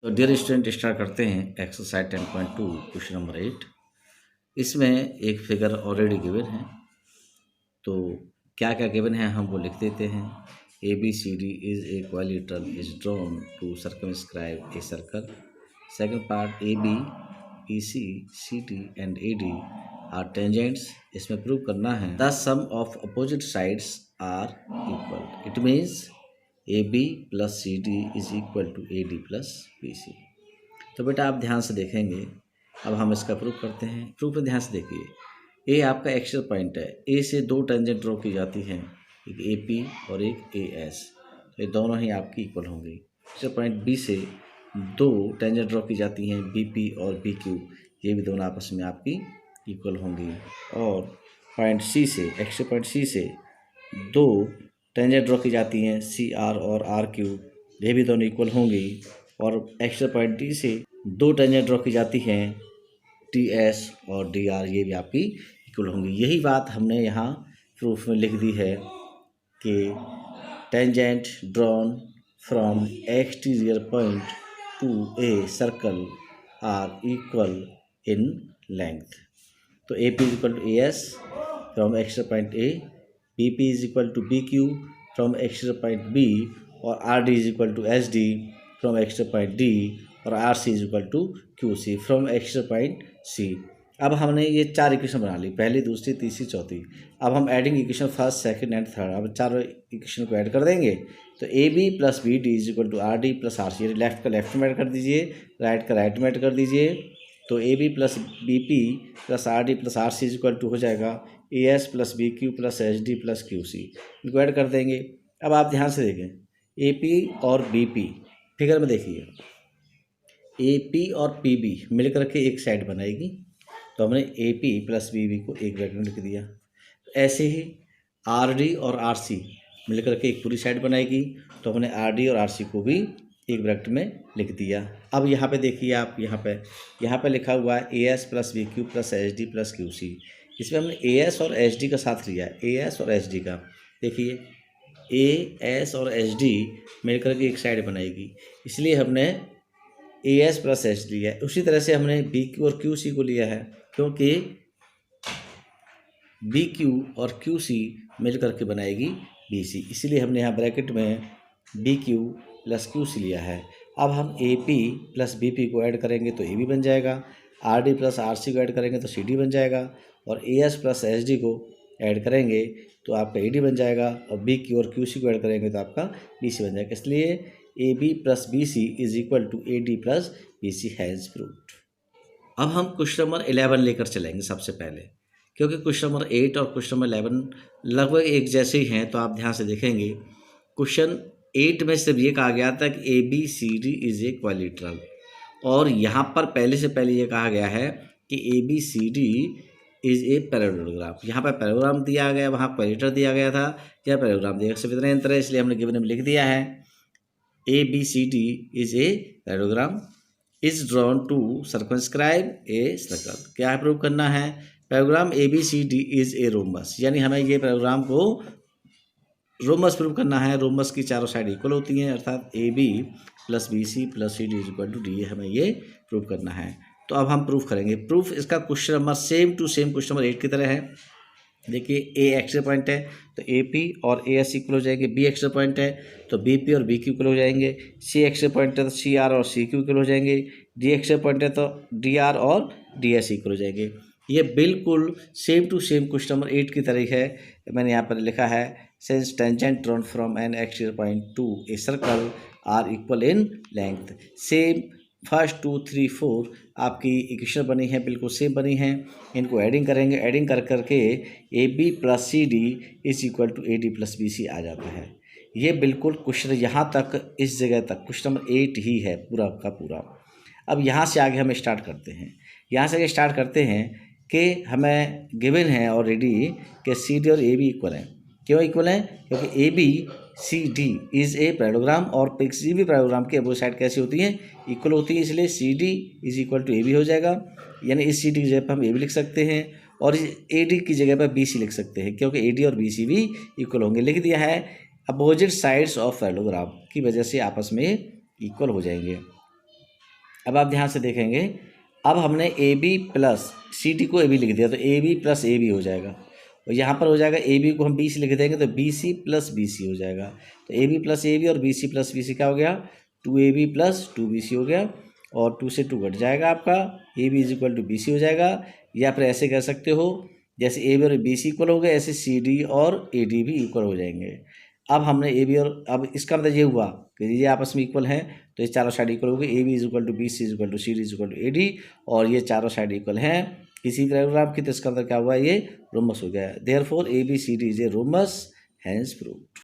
तो dear student start करते हैं एक्सरसाइज 10.2 क्वेश्चन नंबर 8। इसमें एक फिगर ऑलरेडी गिवन है, तो क्या क्या गिवन है हम वो लिख देते हैं। A B C D is a quadrilateral is drawn to circumscribe a circle. Second part, A B E C D and A D are tangents. इसमें प्रूव करना है the sum of opposite sides are equal. It means A B plus C D is equal to A D plus B C. तो बेटा आप ध्यान से देखेंगे, अब हम इसका प्रूफ करते हैं। प्रूफ में ध्यान से देखिए, ए आपका एक्चुअल पॉइंट है, ए से दो टेंजेंट ड्रॉ की जाती हैं, एक ए पी और एक ए एस, तो ये दोनों ही आपकी इक्वल होंगी। एक्चुअल पॉइंट बी से दो टेंजेंट ड्रॉ की जाती हैं, बी पी और बी क्यू, ये भी दोनों आपस में आपकी इक्वल होंगी। और पॉइंट सी से, एक्चुअल पॉइंट सी से दो टेंजेंट ड्रॉ की जाती हैं, सी आर और आर क्यू, ये भी दोनों इक्वल होंगी। और एक्चुअल पॉइंट डी से दो टेंजेंट ड्रॉ की जाती हैं, टी एस और डी आर, ये भी आपकी इक्वल होंगी। यही बात हमने यहाँ प्रूफ में लिख दी है कि tangent drawn from exterior point to a circle are equal in length. तो A P is equal to A S from exterior point A, B P is equal to B Q from exterior point B, और R D is equal to S D from exterior point D, और R C is equal to Q C from exterior point C. अब हमने ये चार equation बना ली, पहली, दूसरी, तीसरी, चौथी। अब हम adding equation first, second and third, अब चारों इक्वेशन को ऐड कर देंगे। तो A B plus B D is equal to R D plus R C. Left का लेफ्ट में ऐड कर दीजिए, राइट का राइट में ऐड कर दीजिए। तो A B plus B P plus R D plus R C is equal to हो जाएगा A S plus B Q plus H D plus Q C. इनको ऐड कर देंगे। अब आप ध्यान से देखें, ए पी और बी पी फिगर में देखिए, ए पी और पी बी मिलकर के एक साइड बनाएगी, तो हमने A P plus B B को एक ब्रैकेट में लिख दिया। ऐसे ही आर डी और आर सी मिलकर के एक पूरी साइड बनाएगी, तो हमने आर डी और आर सी को भी एक ब्रैकेट में लिख दिया। अब यहाँ पे देखिए, आप यहाँ पे लिखा हुआ है A S plus B Q plus H D plus Q C. इसमें हमने ए एस और एच डी का साथ लिया है, ए एस और एच डी का। देखिए, ए एस और एच डी मिलकर के एक साइड बनाएगी, इसलिए हमने ए एस प्लस एच लिया है। उसी तरह से हमने बी क्यू और क्यू सी को लिया है, क्योंकि बी क्यू और क्यू सी मिल करके बनाएगी बी सी, इसलिए हमने यहाँ ब्रैकेट में B Q plus Q C लिया है। अब हम A P plus B P को ऐड करेंगे तो ए बी बन जाएगा, R D plus R C को ऐड करेंगे तो सी डी बन जाएगा, और A S plus H D को ऐड करेंगे तो आपका ए डी बन जाएगा, और बी क्यू और क्यू सी को ऐड करेंगे तो आपका बी सी बन जाएगा। इसलिए A B plus B C is equal to A D plus B C has proved. अब हम क्वेश्चन नंबर 11 लेकर चलेंगे सबसे पहले, क्योंकि क्वेश्चन नंबर 8 और क्वेश्चन नंबर 11 लगभग एक जैसे ही हैं। तो आप ध्यान से देखेंगे, क्वेश्चन 8 में सिर्फ ये कहा गया था कि A B C D is a quadrilateral, और यहाँ पर पहले से पहले ये कहा गया है कि A B C D is a parallelogram. यहाँ पर पैरेललोग्राम दिया गया, वहाँ क्वालिटर दिया गया था, यह पैरेललोग्राम दिया, सिर्फ इतना अंतर है, इसलिए हमने गिवन में लिख दिया है A B C D is a parallelogram is drawn to circumscribe a circle. क्या है प्रूव करना है? Parallelogram A B C D is a rhombus, यानी हमें ये पैरेललोग्राम को रोम्बस प्रूव करना है। रोम्बस की चारों साइड इक्वल होती हैं, अर्थात A B plus B C plus C D is equal to D, हमें ये प्रूव करना है। तो अब हम प्रूफ करेंगे। प्रूफ इसका question number same to same question number 8 की तरह है। देखिए, ए एक्स्ट्रा पॉइंट है तो ए पी और ए एस इक्वल हो जाएंगे, बी एक्स्ट्रा पॉइंट है तो बी पी और बी क्यू इक्वल हो जाएंगे, सी एक्स्ट्रा पॉइंट है तो सी आर और सी क्यू इक्वल हो जाएंगे, डी एक्स्ट्रा पॉइंट है तो डी आर और डी एस इक्वल हो जाएंगे। ये बिल्कुल same to same question number 8 की तरह है। मैंने यहाँ पर लिखा है, since tangent drawn from an extra point to a circle are equal in length. Same first 2, 3, 4 आपकी इक्वेशन बनी है, बिल्कुल सेम बनी है। इनको एडिंग करेंगे, एडिंग कर करके A B plus C D is equal to A D plus B C आ जाता है। ये बिल्कुल क्वेश्चन यहाँ तक, इस जगह तक क्वेश्चन नंबर 8 ही है पूरा का पूरा। अब यहाँ से आगे हम स्टार्ट करते हैं। यहाँ से आगे स्टार्ट करते हैं कि हमें गिवन है ऑलरेडी कि सी डी और ए बी इक्वल हैं। क्यों इक्वल हैं? क्योंकि A B C D is a parallelogram, और किसी भी पैरेललोग्राम की अपोजिट साइड कैसी होती हैं? इक्वल होती है, इसलिए C D is equal to A B हो जाएगा। यानी इस सी डी की जगह पर हम ए बी लिख सकते हैं, और इस ए डी की जगह पर बी सी लिख सकते हैं, क्योंकि ए डी और बी सी भी इक्वल होंगे। लिख दिया है, अपोजिट साइड्स ऑफ पैरेललोग्राम की वजह से आपस में इक्वल हो जाएंगे। अब आप ध्यान से देखेंगे, अब हमने A B plus C D को ए बी लिख दिया तो A B plus A B हो जाएगा, और यहाँ पर हो जाएगा ए बी को हम बी सी लिख देंगे तो B C plus B C हो जाएगा। तो A B plus A B और B C plus B C क्या हो गया, 2ab प्लस 2bc हो गया, और 2 से 2 घट जाएगा आपका, A B is equal to B C हो जाएगा। या फिर ऐसे कह सकते हो, जैसे ए बी और बी सी इक्वल हो गए ऐसे सी डी और ए डी भी इक्वल हो जाएंगे। अब हमने ए बी और अब इसका मतलब ये हुआ कि ये आपस में इक्वल हैं, तो ये चारों साइड इक्वल हो गए, A B is equal to B C is equal to C D is equal to A D, और ये चारों साइड इक्वल हैं किसी पैराग्राफ की, तो इसका अंदर क्या हुआ, ये रोमस हो गया। Therefore A B C D is a rhombus, hence proved.